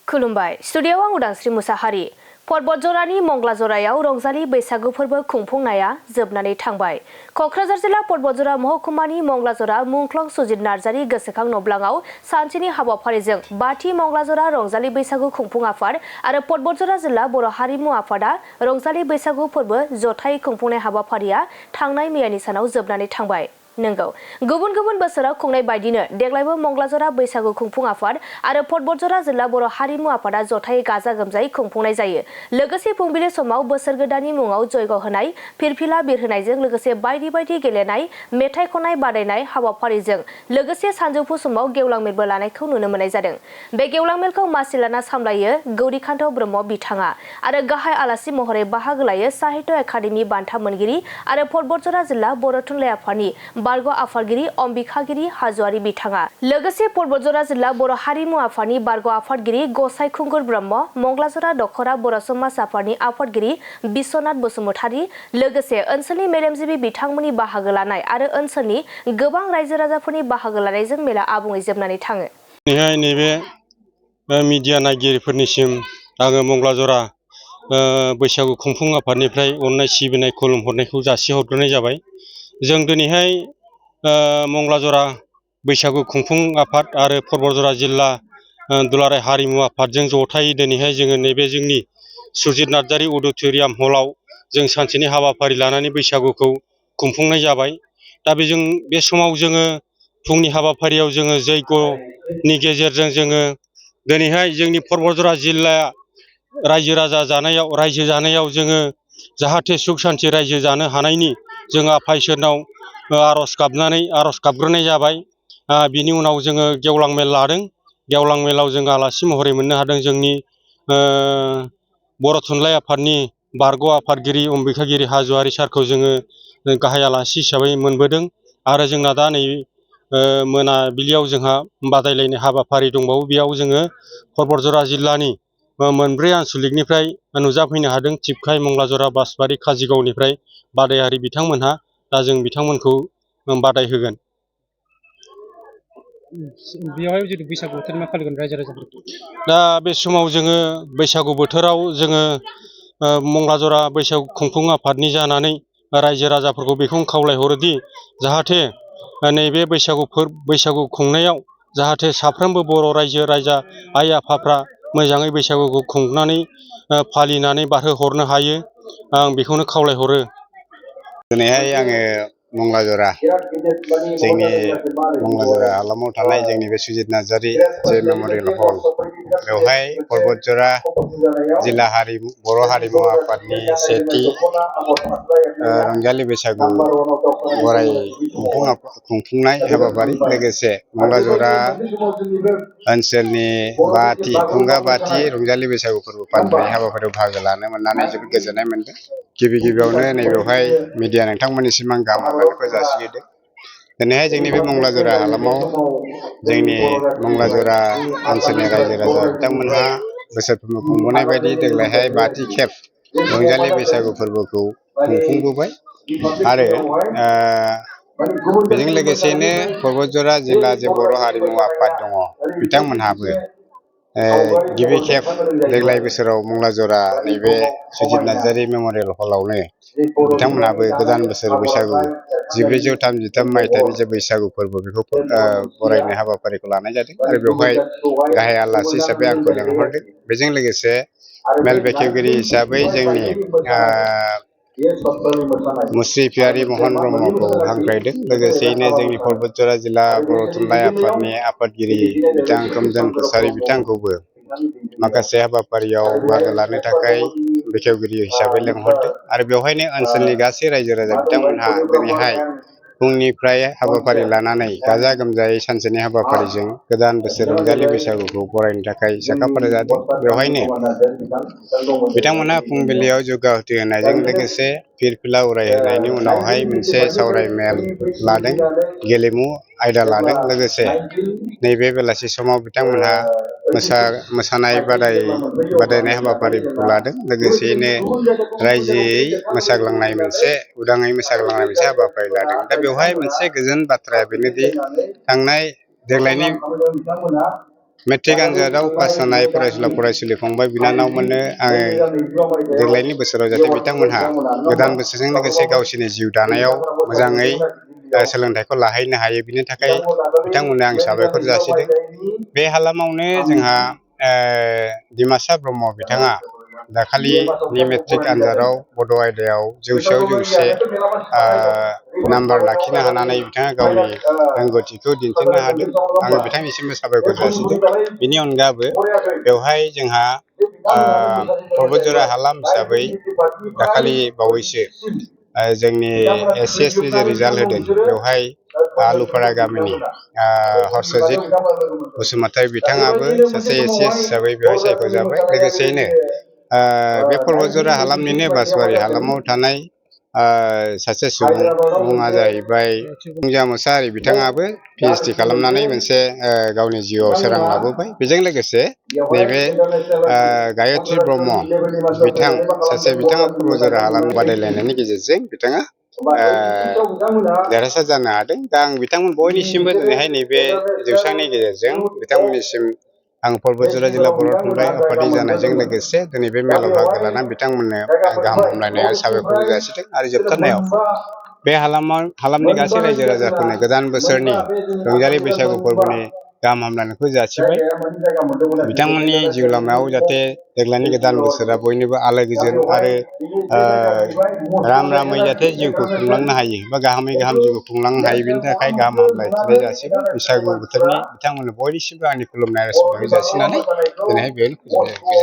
खुलुमबाय स्टुडियोआव आं उदांस्रि मुसाहारि। पर्बतजरानि मंगलाजरायाव रंजालि बैसागु फोरबो खुंफुंनाया जोबनानै थांबाय। कक्राझार जिल्ला पर्बतजरा महकुमानि मंगलाजरा मुंख्लं सुजित नार्जारि गोसोखां नब्लाङाव सानसेनि हाबाफारिजों बाथि मंगलाजरा रंजालि बैसागु खुंफुं आफाद आरो पर्बतजरा जिल्ला बर' हारिमु आफादा रंजालि बैसागु फोरबो जथायै खुंफुंनाय हाबाफारिया थांनाय मैयानि सानाव जोबनानै थांबाय। नंगौ गुबुन गुबुन बोसोराव खुंनाय बायदिनो देग्लायबो मंगलाजरा बैसागु खुंफुं आफाद आरो पर्बतजरा जिल्ला बर' हारिमु आफादा जथायै गाजा गोमजायै खुंफुंनाय जायो। लोगोसे फुंबिलि समाव बोसोर गोदाननि मुङाव जयग होनाय, फिरफिला बिरहोनायजों लोगोसे बायदि बायदि गेलेनाय, मेथाइ खननाय बादायनाय हाबाफारिजों लोगोसे सानजौफु समाव गेवलां मेलबो लानायखौ नुनो मोननाय जादों। बे गेवलां मेलखौ मासि लाना सामलायो गौरीकान्त ब्रह्म बिथाङा आरो गाहाय आलासि महरै बाहागो लायो साहित्य एकाडेमि बान्था मोनगिरि आरो पर्बतजरा जिल्ला बर' थुनलाइ आफादनि बारग' आफादगिरि अम्बिकागिरि हाज'वारि बिथाङा। लोगोसे पर्बतजरा जिल्ला बर' हारिमु आफादनि बारग' आफादगिरि गसाइ खुंगुर ब्रह्म, मंगलाजरा दखरा बर' समाज आफादनि आफादगिरि बिश्वनाथ बसुमतारी, लोगोसे ओनसोलनि मेलेमजिबि बिथांमोननि बाहागो लानाय आरो ओनसोलनि गोबां रायजो राजाफोरनि बाहागो लानायजों मेला आबुङै जोबनानै थाङो। नैबे मिडिया नायगिरिफोरनिसिम आङो मंगलाजरा बैसागु खुंफुं आफादनिफ्राय अननाय सिबिनाय खुलुमहरनायखौ जासिहरग्रोनाय जाबाय। जों दिनैहाय मंगलाजरा बैसागु खुंफुं आफाद आरो पर्बतजरा जिल्ला दुलाराय हारिमु आफादजों जथायै दिनैहाय जोङो नैबे जोंनि सुजित नार्जारि अडिट'रियाम हलाव जों सानसेनि हाबाफारि लानानै बैसागुखौ खुंफुंनाय जाबाय। दा बे समाव जोङो फुंनि हाबाफारियाव जोङो जयग'नि गेजेरजों जोङो दिनैहाय जोंनि पर्बतजरा जिल्लाया रायजो जानायाव जोङो जाहाथे सुख सान्थि रायजो जानो हानायनि जों आफा इसोरनाव आर'ज गाबग्रोनाय जाबाय। बिनि उनाव जोङो गेवलां मेल लादों। गेवलां मेलाव जों आलासि महरै मोननो हादों जोंनि बर' थुनलाइ आफादनि बारग' आफादगिरि अम्बिकागिरि हाज'वारि सारखौ जोङो गाहाय आलासि हिसाबै मोनबोदों। आरो जोंना दा नै मोनाबिलियाव जोंहा बादायलायनाय हाबाफारि दंबावो। बेयाव जोङो पर्बतजरा जिल्लानि मोनब्रै आन्सलिकनिफ्राय नुजाफैनो हादों। थिपकाय, मंगलाजरा, बासबारि, काजिगावनिफ्राय बादायारि बिथांमोनहा। दा जों बिथांमोनखौ बादाय होगोन। बेवहाय जुदि बैसागु बोथोर मा फालिगोन रायजो राजाफोरखौ? दा बे समाव जोङो बैसागु बोथोराव जोङो मंगलाजरा बैसागु खुंफुं आफादनि जानानै रायजो राजाफोरखौ बेखौनो खावलायहरोदि जाहाथे नैबे बैसागु खुंनायाव जाहाथे साफ्रोमबो बर' रायजो राजा आइ आफाफ्रा मोजाङै बैसागुखौ खुंनानै फालिनानै बारहोहरनो हायो। आं बेखौनो खावलायहरो। दिनैहाय आङो मंगलाजरा जोंनि मंगलाजरा हालामाव थानाय जोंनि बे सुजित नार्जारि जे मेमरियेल हल बेवहाय पर्बतजरा जिल्ला बर' हारिमु आफादनि सेथि रंजालि बैसागु बराय खुंफुंनाय हाबाफारि लोगोसे मंगलाजरा ओनसोलनि खुंगा बाथि रंजालि बैसागु फोरबो फालिनाय हाबाफारियाव बाहागो लानो मोननानै जोबोद गोजोननाय मोनदों। गिबियावनो नैबेवहाय मिडिया नोंथांमोननिसिम आं गाहाम हामलायनायखौ जासिहरदों। दिनैहाय जोंनि बे मंगलाजरा हालामाव जोंनि मंगलाजरा ओनसोलनि रायजो राजा बिथांमोनहा बोसोरफ्रोमबो खुंबोनाय बायदि देग्लायहाय बाथि खेब रंजालि बैसागु फोरबोखौ खुंफुंबोबाय। आरो बेजों लोगोसेनो पर्बतजरा जिल्ला जे बर' हारिमु आफाद दङ बिथांमोनहाबो गिबि खेब देग्लाय बोसोराव मंगलाजरा नैबे सुजित नार्जारि मेमरियेल हलावनो बिथांमोनहाबो गोदान बोसोर बैसागु 1433 मायथाइनि जे बैसागु फोरबो बेखौ बरायनाय हाबाफारिखौ लानाय जादों। आरो बेवहाय गाहाय आलासि हिसाबै आंखौ लेंहरदों। बेजों लोगोसे मेल बेखेवगिरि हिसाबै जोंनि मुस्रि पियारि महन ब्रह्मखौ हांख्रायदों। लोगोसेयैनो जोंनि पर्बतजरा जिल्ला बर' थुनलाइ आफादनि आफादगिरि बिथां खोमदोन कसारि बिथांखौबो माखासे हाबाफारियाव बाहागो लानो थाखाय बेखेवगिरि हिसाबै लेंहरदों। आरो बेवहायनो ओनसोलनि गासै रायजो राजा बिथांमोनहा दिनैहाय फुंनिफ्राय हाबाफारि लानानै गाजा गोमजायै सानसेनि हाबाफारिजों गोदान बोसोर रंजालि बैसागुखौ बरायनो थाखाय साखाफारा जादों। बेवहायनो बिथांमोनहा फुंबिलियाव जयग' हुथि होनायजों लोगोसे फिरफिला उरायहोनायनि उनावहाय मोनसे सावराय मेल लादों, गेलेमु आयदा लादों। लोगोसे नैबे बेलासि समाव बिथांमोनहा मोसानाय बादायनाय हाबाफारिखौ लादों। लोगोसेयैनो रायजोयै उदाङै मोसाग्लांनाय मोनसे हाबाफारि लादों। दा बेवहाय मोनसे गोजोन बाथ्राया बेनोदि देग्लायनि मेट्रिक आनजादाव पास जानाय फरायसुला फरायसुलि फंबाय बिनानावमोननो आङो देग्लायनि बोसोराव जाहाथे बिथांमोनहा गोदान बोसोरजों लोगोसे गावसोरनि जिउ दानायाव मोजाङै सोलोंथाइखौ लाहैनो हायो बिनि थाखाय बिथांमोननो आं साबायखर जासिदों। बे हालामावनो जोंहा डिमासा ब्रह्म बिथाङा दाखालिनि मेट्रिक आनजादाव बड' आयदायाव 100आव 100 नाम्बार लाखिनो हानानै बिथाङा गावनि रोंगौथिखौ दिन्थिनो हादों। आङो बिथांनिसिमबो साबायखर जासिदों। बिनि अनगाबो बेवहाय जोंहा पर्बतजरा हालाम हिसाबै दाखालि बावैसो जोंनि SCS नि जे रिजाल्ट होदों बेवहाय आलुफारा गामिनि हर्षजित बसुमतारी बिथाङाबो सासे SCS हिसाबै बेवहाय सायख'जाबाय। लोगोसेयैनो बे पर्बतजरा हालामनिनो बासबारि हालामाव थानाय सासे सुबुं मुङा जाहैबाय फुंजा मोसाहारि बिथाङाबो PhD खालामनानै मोनसे गावनि जिउआव सोरां लाबोबाय। बेजों लोगोसे नैबे गायत्रि ब्रह्म बिथाङा पर्बतजरा हालाम बादायलायनायनि गेजेरजों बिथाङा देरहासार जानो हादों। दा आं बिथांमोन बयनिसिमबो दिनैहाय नैबे जौसांनि गेजेरजों बिथांमोननिसिम आं पर्बतजरा जिल्ला बर' थुनलाइ आफादनि जानायजों लोगोसे दिनै बे मेलाव बाहागो लानानै बिथांमोननो गाहाम हामलायनाय आरो साबायखर जासिदों। आरो जोबथारनायाव बे हालामनि गासै रायजो राजाफोरनो गोदान बोसोरनि रंजालि बैसागु फोरबोनि गाहाम हामलायनायखौ जासिबाय। बिथांमोननि जिउ लामायाव जाहाथे देग्लायनि गोदान बोसोरा बयनिबो आलो गोजोन आरो रामै जाहाथे जिउखौ खुंलांनो हायो बा गाहामै गाहाम जिउखौ खुंलांनो हायो बेनि थाखाय गाहाम हामलायथिनाय जासिबाय। बैसागु बोथोरनि बिथांमोननो बयनिसिमबो आंनि खुलुमनाय आरो सिबिनाय जासिनानै दिनैहाय बेयावनो फोजोबनाय जाबाय।